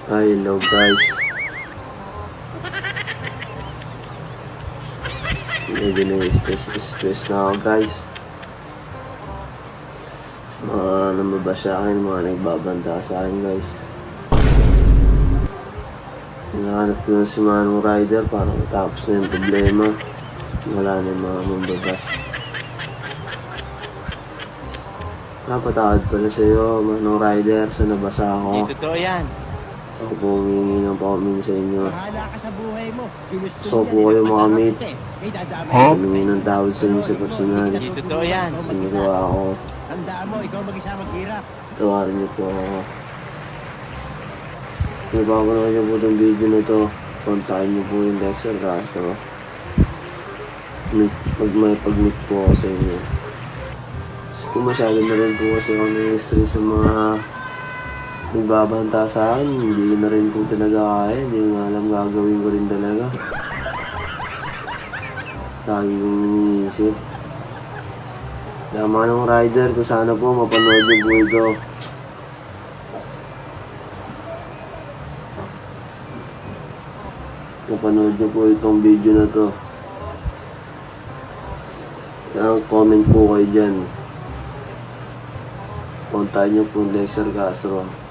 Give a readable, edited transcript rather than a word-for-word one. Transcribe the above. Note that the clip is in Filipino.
Hello guys. Medyo na-stress na ako guys. Mga namabas sa akin, mga nagbabanta sa akin guys. Hinahanap ko na si Manong Rider para matapos na yung problema. Wala na yung mga mambabas. Napatawad pala sa'yo, Manong Rider, sa nabasa ako. Hindi totoo yan. Ako po humingi ng paumin sa inyo. Bahala ka sa buhay mo. Gusto po kayo makamit. Humingi ng tawad sa inyo sa personal. Hindi totoo yan. Ginagawa ako. Tandaan mo, ikaw mag-isa maghirap. Tawarin niyo po ako. Kung napapanood niyo po itong video na ito, kontakin niyo po yung Dexter Castro. Pag-meet po ako sa inyo. Kasi kung masyado na rin po kasi ako na-stress sa mga nagbabanta sa akin, hindi ko na rin po talaga kaya, hindi ko na alam gagawin ko rin talaga. Lagi kong iniisip. Kaya Manong Rider, kung sana po mapanood niyo po ito. Mapanood niyo po itong video na to. Kaya comment po kayo dyan. Kontakin niyo po Dexter Castro.